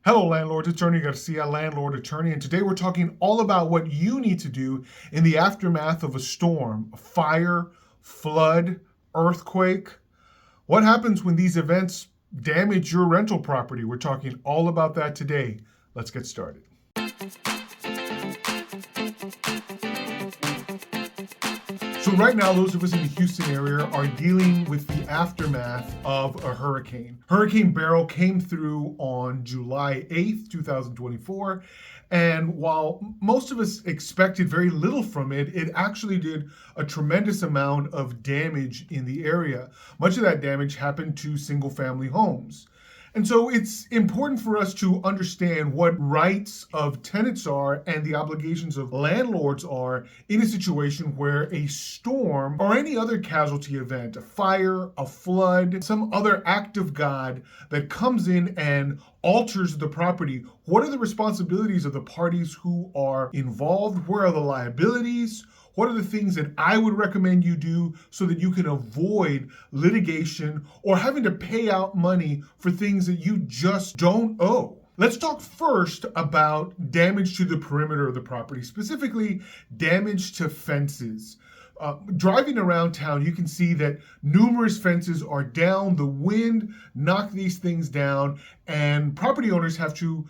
Hello, landlords. It's Ernie Garcia, landlord attorney, and today we're talking all about what you need to do in the aftermath of a storm, a fire, flood, earthquake. What happens when these events damage your rental property? We're talking all about that today. Let's get started. So right now, those of us in the Houston area are dealing with the aftermath of a hurricane. Hurricane Beryl came through on July 8th, 2024. And while most of us expected very little from it, it actually did a tremendous amount of damage in the area. Much of that damage happened to single-family homes. And so it's important for us to understand what rights of tenants are and the obligations of landlords are in a situation where a storm or any other casualty event, a fire, a flood, some other act of God that comes in and alters the property. What are the responsibilities of the parties who are involved? Where are the liabilities? What are the things that I would recommend you do so that you can avoid litigation or having to pay out money for things that you just don't owe? Let's talk first about damage to the perimeter of the property, specifically damage to fences. Driving around town, you can see that numerous fences are down. The wind knocked these things down, and property owners have to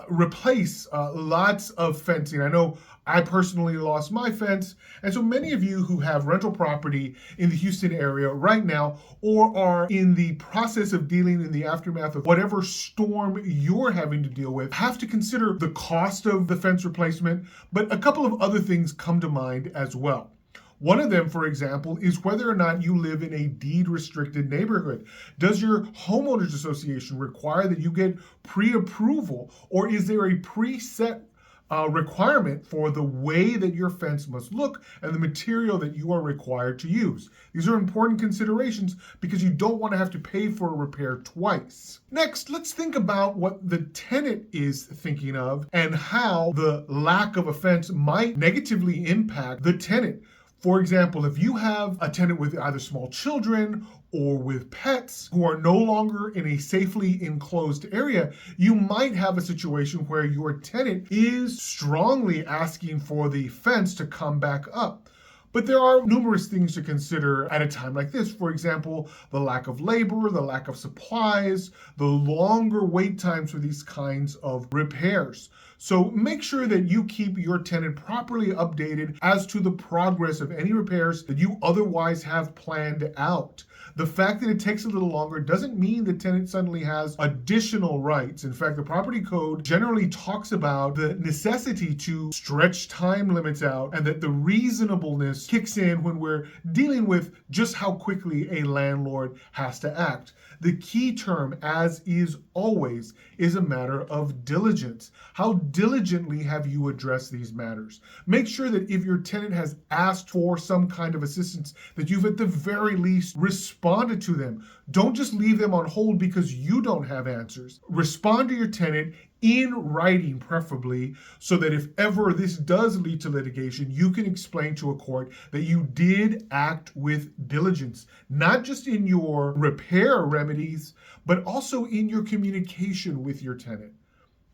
replace lots of fencing. I know I personally lost my fence, and so many of you who have rental property in the Houston area right now or are in the process of dealing in the aftermath of whatever storm you're having to deal with have to consider the cost of the fence replacement, but a couple of other things come to mind as well. One of them, for example, is whether or not you live in a deed-restricted neighborhood. Does your homeowners association require that you get pre-approval, or is there a preset requirement for the way that your fence must look and the material that you are required to use? These are important considerations because you don't want to have to pay for a repair twice. Next, let's think about what the tenant is thinking of and how the lack of a fence might negatively impact the tenant. For example, if you have a tenant with either small children or with pets who are no longer in a safely enclosed area, you might have a situation where your tenant is strongly asking for the fence to come back up. But there are numerous things to consider at a time like this. For example, the lack of labor, the lack of supplies, the longer wait times for these kinds of repairs. So make sure that you keep your tenant properly updated as to the progress of any repairs that you otherwise have planned out. The fact that it takes a little longer doesn't mean the tenant suddenly has additional rights. In fact, the property code generally talks about the necessity to stretch time limits out and that the reasonableness kicks in when we're dealing with just how quickly a landlord has to act. The key term, as is always, is a matter of diligence. How diligently have you addressed these matters? Make sure that if your tenant has asked for some kind of assistance, that you've at the very least responded to them. Don't just leave them on hold because you don't have answers. Respond to your tenant in writing, preferably, so that if ever this does lead to litigation, you can explain to a court that you did act with diligence, not just in your repair remedies, but also in your communication with your tenant.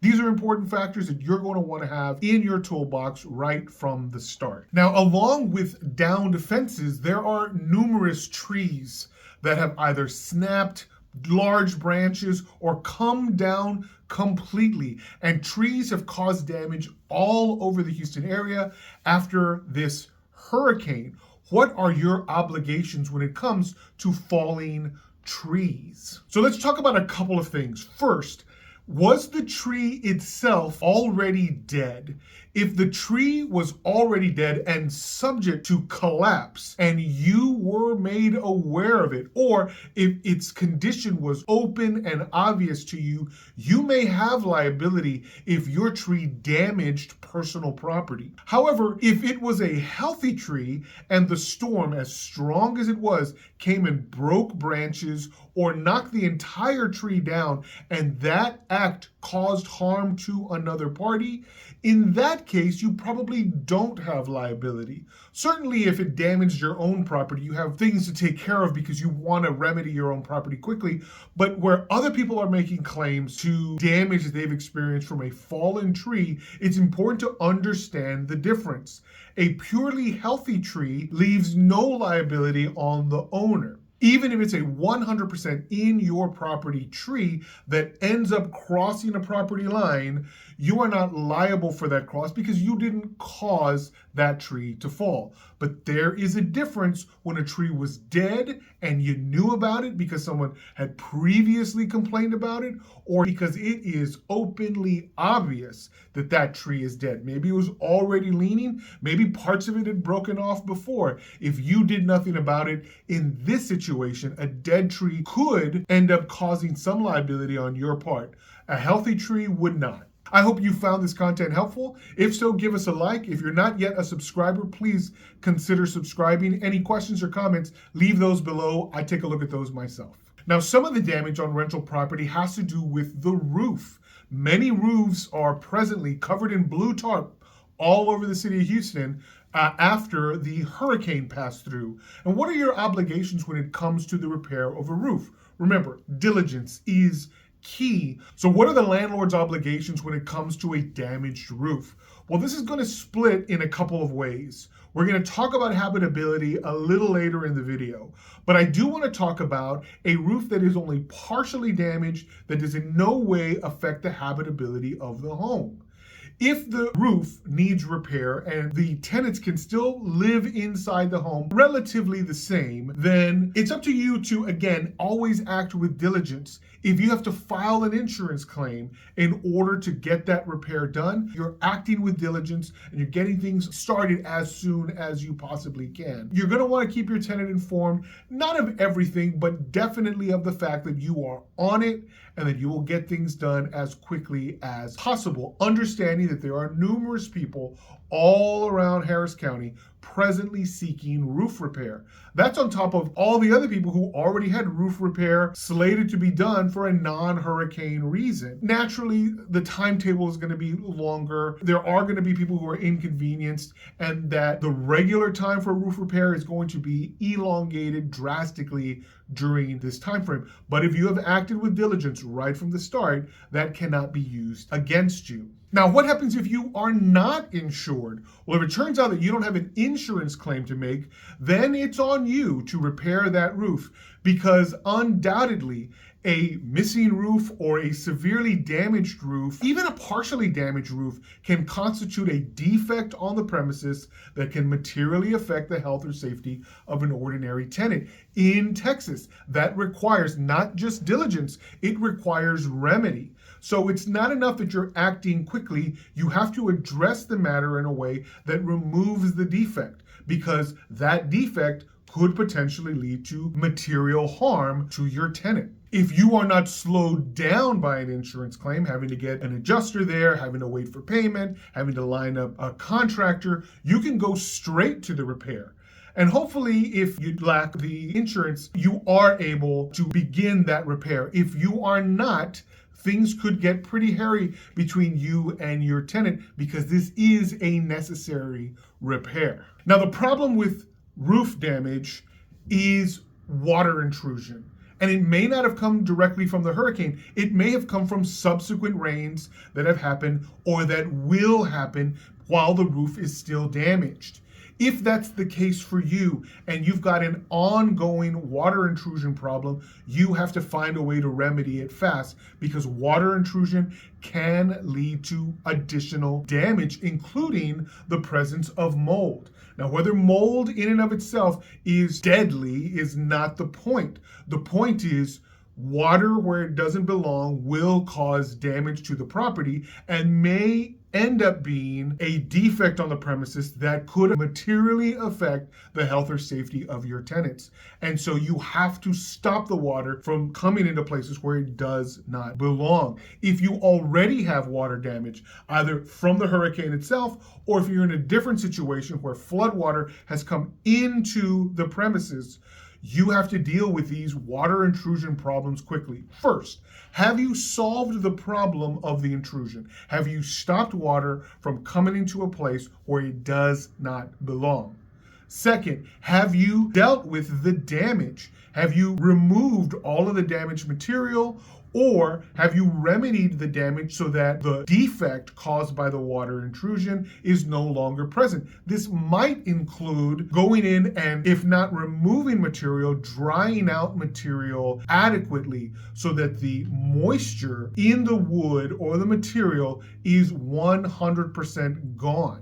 These are important factors that you're going to want to have in your toolbox right from the start. Now, along with downed fences, there are numerous trees that have either snapped large branches or come down completely, and trees have caused damage all over the Houston area after this hurricane. What are your obligations when it comes to falling trees? So let's talk about a couple of things. First, was the tree itself already dead? If the tree was already dead and subject to collapse and you were made aware of it, or if its condition was open and obvious to you, you may have liability if your tree damaged personal property. However, if it was a healthy tree and the storm, as strong as it was, came and broke branches or knocked the entire tree down, and that act caused harm to another party, in that case, you probably don't have liability. Certainly, if it damaged your own property, you have things to take care of because you want to remedy your own property quickly. But where other people are making claims to damage that they've experienced from a fallen tree, it's important to understand the difference. A purely healthy tree leaves no liability on the owner. Even if it's a 100% in your property tree that ends up crossing a property line, you are not liable for that cross because you didn't cause that tree to fall. But there is a difference when a tree was dead and you knew about it because someone had previously complained about it, or because it is openly obvious that that tree is dead. Maybe it was already leaning, maybe parts of it had broken off before. If you did nothing about it, in this situation, a dead tree could end up causing some liability on your part. A healthy tree would not. I hope you found this content helpful. If so, give us a like. If you're not yet a subscriber, please consider subscribing. Any questions or comments, leave those below. I take a look at those myself. Now, some of the damage on rental property has to do with the roof. Many roofs are presently covered in blue tarp all over the city of Houston after the hurricane passed through. And what are your obligations when it comes to the repair of a roof? Remember, diligence is key. So what are the landlord's obligations when it comes to a damaged roof? Well, this is going to split in a couple of ways. We're going to talk about habitability a little later in the video, but I do want to talk about a roof that is only partially damaged that does in no way affect the habitability of the home. If the roof needs repair and the tenants can still live inside the home relatively the same, then it's up to you to, again, always act with diligence. If you have to file an insurance claim in order to get that repair done, you're acting with diligence and you're getting things started as soon as you possibly can. You're going to want to keep your tenant informed, not of everything, but definitely of the fact that you are on it and that you will get things done as quickly as possible, understanding that there are numerous people all around Harris County presently seeking roof repair. That's on top of all the other people who already had roof repair slated to be done for a non-hurricane reason. Naturally, the timetable is going to be longer. There are going to be people who are inconvenienced, and that the regular time for roof repair is going to be elongated drastically during this time frame. But if you have acted with diligence right from the start, that cannot be used against you. Now, what happens if you are not insured? Well, if it turns out that you don't have an insurance claim to make, then it's on you to repair that roof, because undoubtedly a missing roof or a severely damaged roof, even a partially damaged roof, can constitute a defect on the premises that can materially affect the health or safety of an ordinary tenant. In Texas, that requires not just diligence, it requires remedy. So it's not enough that you're acting quickly. You have to address the matter in a way that removes the defect, because that defect could potentially lead to material harm to your tenant. If you are not slowed down by an insurance claim, having to get an adjuster there, having to wait for payment, having to line up a contractor, you can go straight to the repair. And hopefully, if you lack the insurance, you are able to begin that repair. If you are not, things could get pretty hairy between you and your tenant, because this is a necessary repair. Now, the problem with roof damage is water intrusion. And it may not have come directly from the hurricane. It may have come from subsequent rains that have happened or that will happen while the roof is still damaged. If that's the case for you and you've got an ongoing water intrusion problem, you have to find a way to remedy it fast, because water intrusion can lead to additional damage, including the presence of mold. Now, whether mold in and of itself is deadly is not the point. The point is, water where it doesn't belong will cause damage to the property and may end up being a defect on the premises that could materially affect the health or safety of your tenants. And so you have to stop the water from coming into places where it does not belong. If you already have water damage, either from the hurricane itself, or if you're in a different situation where flood water has come into the premises, You have to deal with these water intrusion problems quickly. First, have you solved the problem of the intrusion? Have you stopped water from coming into a place where it does not belong? Second, have you dealt with the damage? Have you removed all of the damaged material, or have you remedied the damage so that the defect caused by the water intrusion is no longer present? This might include going in and, if not removing material, drying out material adequately so that the moisture in the wood or the material is 100% gone.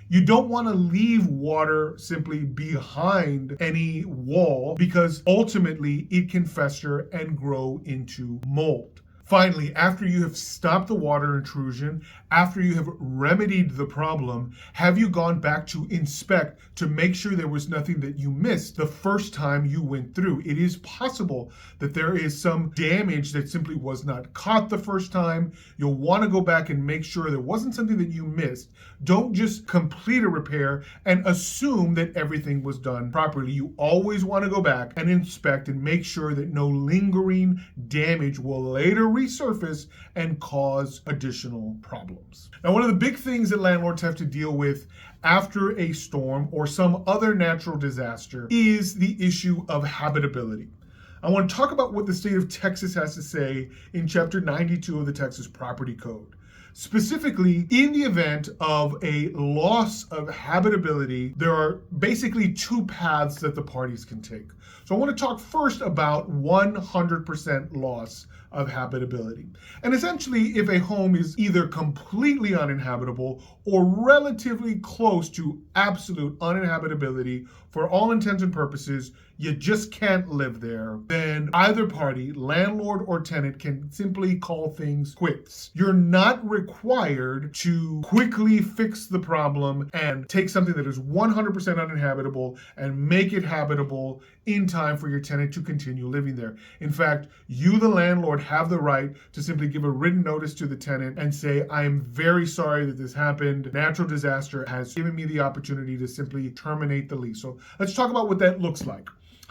You don't want to leave water simply behind any wall because ultimately it can fester and grow into mold. Finally, after you have stopped the water intrusion, after you have remedied the problem, have you gone back to inspect to make sure there was nothing that you missed the first time you went through? It is possible that there is some damage that simply was not caught the first time. You'll want to go back and make sure there wasn't something that you missed. Don't just complete a repair and assume that everything was done properly. You always want to go back and inspect and make sure that no lingering damage will later resurface and cause additional problems. Now, one of the big things that landlords have to deal with after a storm or some other natural disaster is the issue of habitability. I want to talk about what the state of Texas has to say in Chapter 92 of the Texas Property Code. Specifically, in the event of a loss of habitability, there are basically two paths that the parties can take. So I want to talk first about 100% loss of habitability. And essentially, if a home is either completely uninhabitable or relatively close to absolute uninhabitability, for all intents and purposes, you just can't live there, then either party, landlord or tenant, can simply call things quits. You're not required to quickly fix the problem and take something that is 100% uninhabitable and make it habitable in time for your tenant to continue living there. In fact, you, the landlord, have the right to simply give a written notice to the tenant and say, I am very sorry that this happened. Natural disaster has given me the opportunity to simply terminate the lease. So let's talk about what that looks like.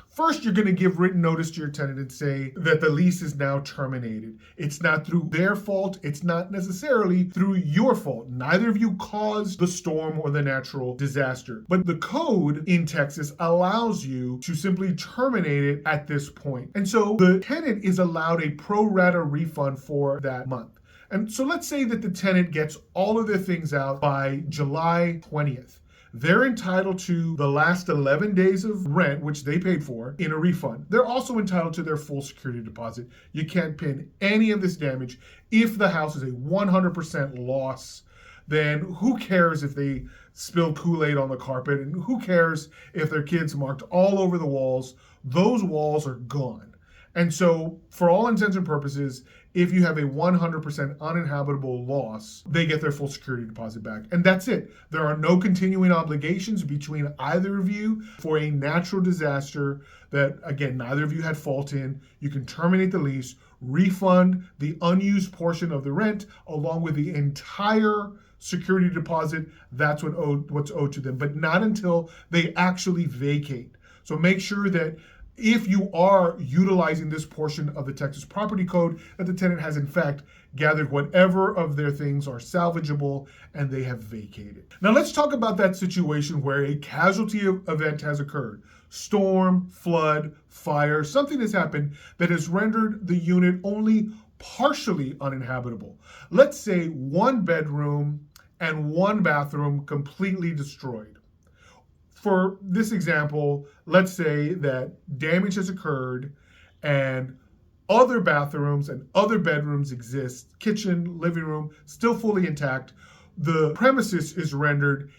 First, you're going to give written notice to your tenant and say that the lease is now terminated. It's not through their fault. It's not necessarily through your fault. Neither of you caused the storm or the natural disaster. But the code in Texas allows you to simply terminate it at this point. And so the tenant is allowed a pro rata refund for that month. And so let's say that the tenant gets all of their things out by July 20th. They're entitled to the last 11 days of rent, which they paid for, in a refund. They're also entitled to their full security deposit. You can't pin any of this damage. If the house is a 100% loss, then who cares if they spill Kool-Aid on the carpet, and who cares if their kids marked all over the walls? Those walls are gone. And so, for all intents and purposes, if you have a 100% uninhabitable loss, they get their full security deposit back. And that's it. There are no continuing obligations between either of you for a natural disaster that, again, neither of you had fault in. You can terminate the lease, refund the unused portion of the rent, along with the entire security deposit. That's what's owed to them, but not until they actually vacate. So make sure that if you are utilizing this portion of the Texas Property Code, that the tenant has in fact gathered whatever of their things are salvageable and they have vacated. Now let's talk about that situation where a casualty event has occurred. Storm, flood, fire, something has happened that has rendered the unit only partially uninhabitable. Let's say one bedroom and one bathroom completely destroyed. For this example, let's say that damage has occurred and other bathrooms and other bedrooms exist, kitchen, living room, still fully intact. The premises is rendered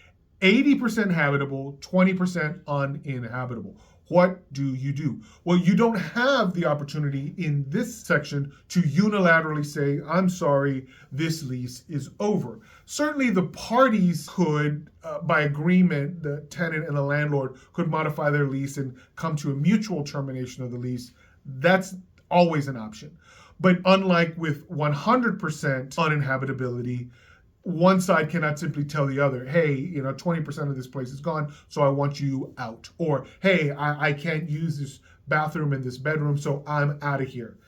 80% habitable, 20% uninhabitable. What do you do? Well, you don't have the opportunity in this section to unilaterally say, I'm sorry, this lease is over. Certainly the parties could, by agreement, the tenant and the landlord could modify their lease and come to a mutual termination of the lease. That's always an option. But unlike with 100% uninhabitability, one side cannot simply tell the other, hey, 20% of this place is gone, so I want you out. Or, hey, I can't use bathroom and this bedroom, so I'm out of here.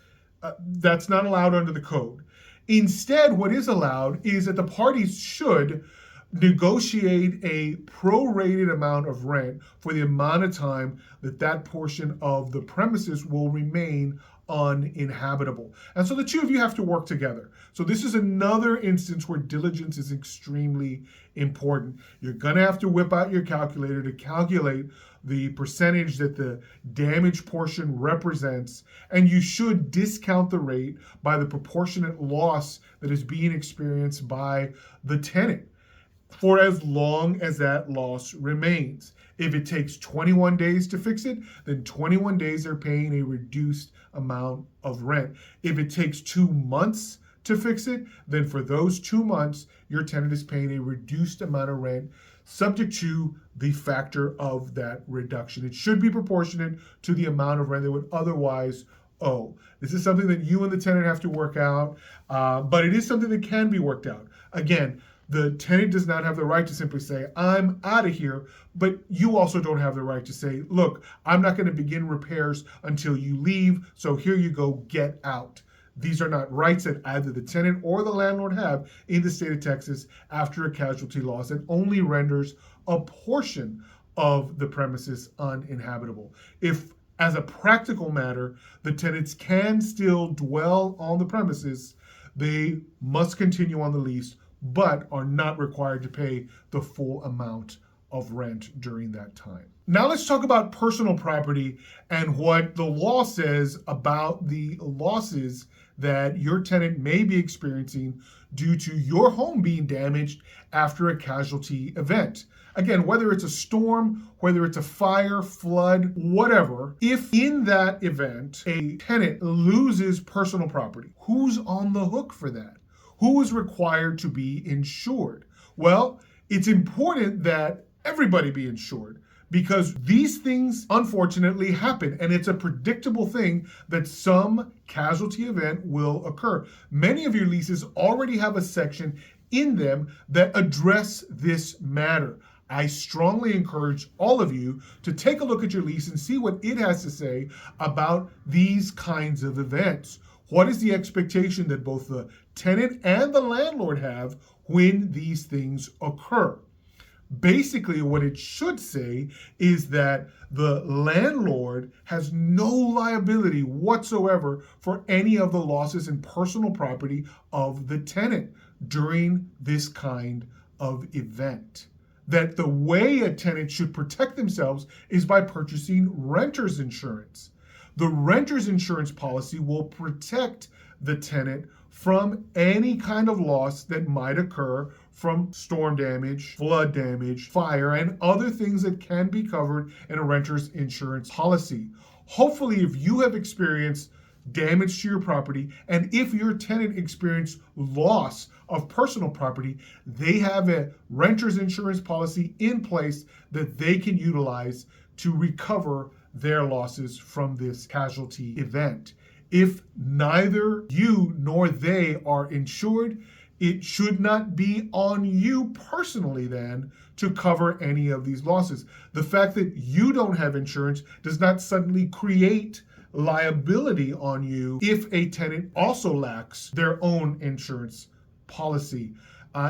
That's not allowed under the code. Instead, what is allowed is that the parties should negotiate a prorated amount of rent for the amount of time that that portion of the premises will remain uninhabitable. And so the two of you have to work together. So this is another instance where diligence is extremely important. You're going to have to whip out your calculator to calculate the percentage that the damaged portion represents, and you should discount the rate by the proportionate loss that is being experienced by the tenant for as long as that loss remains. If it takes 21 days to fix it, then 21 days they're paying a reduced amount of rent. If it takes 2 months to fix it, then for those 2 months, your tenant is paying a reduced amount of rent, subject to the factor of that reduction. It should be proportionate to the amount of rent they would otherwise owe. This is something that you and the tenant have to work out, but it is something that can be worked out. Again, the tenant does not have the right to simply say, I'm out of here, but you also don't have the right to say, look, I'm not going to begin repairs until you leave, so here you go, get out. These are not rights that either the tenant or the landlord have in the state of Texas after a casualty loss, and only renders a portion of the premises uninhabitable. If, as a practical matter, the tenants can still dwell on the premises, they must continue on the lease, but are not required to pay the full amount of rent during that time. Now let's talk about personal property and what the law says about the losses that your tenant may be experiencing due to your home being damaged after a casualty event. Again, whether it's a storm, whether it's a fire, flood, whatever, if in that event a tenant loses personal property, who's on the hook for that? Who is required to be insured? Well, it's important that everybody be insured because these things unfortunately happen, and it's a predictable thing that some casualty event will occur. Many of your leases already have a section in them that address this matter. I strongly encourage all of you to take a look at your lease and see what it has to say about these kinds of events. What is the expectation that both the tenant and the landlord have when these things occur? Basically, what it should say is that the landlord has no liability whatsoever for any of the losses in personal property of the tenant during this kind of event. That the way a tenant should protect themselves is by purchasing renter's insurance. The renter's insurance policy will protect the tenant from any kind of loss that might occur from storm damage, flood damage, fire, and other things that can be covered in a renter's insurance policy. Hopefully, if you have experienced damage to your property, and if your tenant experienced loss of personal property, they have a renter's insurance policy in place that they can utilize to recover their losses from this casualty event. If neither you nor they are insured, it should not be on you personally then to cover any of these losses. The fact that you don't have insurance does not suddenly create liability on you if a tenant also lacks their own insurance policy.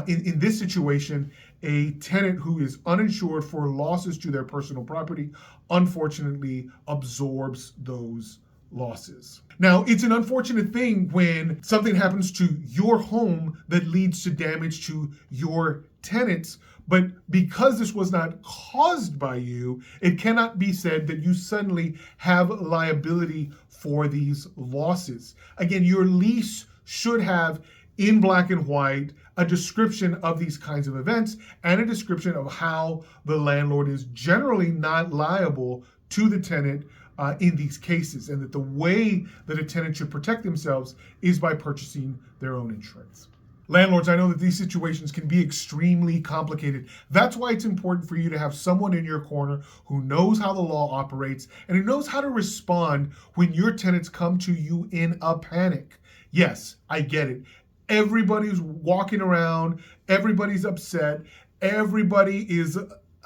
In this situation, a tenant who is uninsured for losses to their personal property unfortunately absorbs those losses. Now, it's an unfortunate thing when something happens to your home that leads to damage to your tenants, but because this was not caused by you, it cannot be said that you suddenly have liability for these losses. Again, your lease should have in black and white a description of these kinds of events and a description of how the landlord is generally not liable to the tenant in these cases, and that the way that a tenant should protect themselves is by purchasing their own insurance. Landlords, I know that these situations can be extremely complicated. That's why it's important for you to have someone in your corner who knows how the law operates and who knows how to respond when your tenants come to you in a panic. Yes, I get it. Everybody's walking around, everybody's upset, everybody is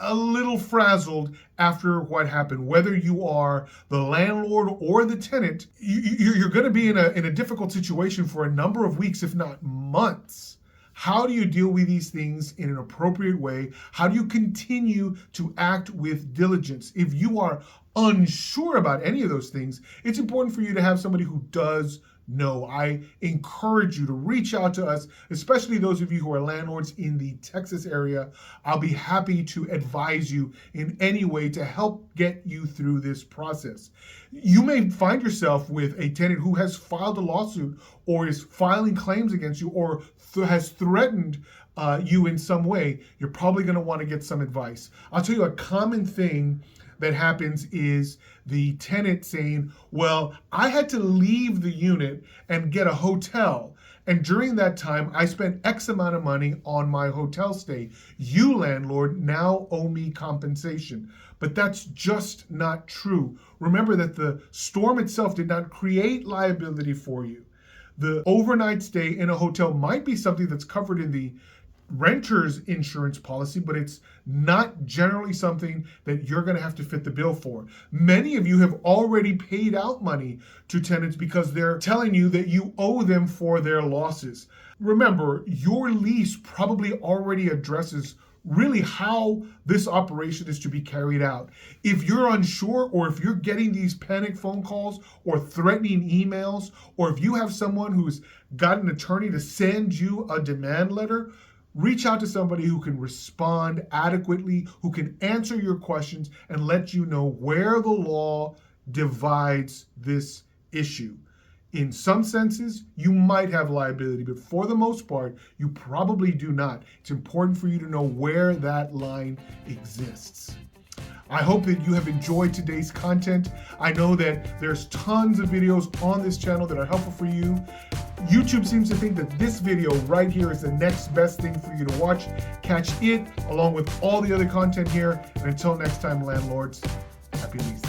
a little frazzled after what happened. Whether you are the landlord or the tenant, you're going to be in a difficult situation for a number of weeks, if not months. How do you deal with these things in an appropriate way? How do you continue to act with diligence? If you are unsure about any of those things, it's important for you to have somebody who does know. I encourage you to reach out to us, especially those of you who are landlords in the Texas area. I'll be happy to advise you in any way to help get you through this process. You may find yourself with a tenant who has filed a lawsuit or is filing claims against you or has threatened you in some way. You're probably going to want to get some advice. I'll tell you a common thing that happens is the tenant saying, well, I had to leave the unit and get a hotel. And during that time, I spent X amount of money on my hotel stay. You, landlord, now owe me compensation. But that's just not true. Remember that the storm itself did not create liability for you. The overnight stay in a hotel might be something that's covered in the renter's insurance policy, but it's not generally something that you're going to have to fit the bill for. Many of you have already paid out money to tenants because they're telling you that you owe them for their losses. Remember, your lease probably already addresses really how this operation is to be carried out. If you're unsure, or if you're getting these panic phone calls or threatening emails, or if you have someone who's got an attorney to send you a demand letter, reach out to somebody who can respond adequately, who can answer your questions and let you know where the law divides this issue. In some senses, you might have liability, but for the most part, you probably do not. It's important for you to know where that line exists. I hope that you have enjoyed today's content. I know that there's tons of videos on this channel that are helpful for you. YouTube seems to think that this video right here is the next best thing for you to watch. Catch it along with all the other content here. And until next time, landlords, happy leasing.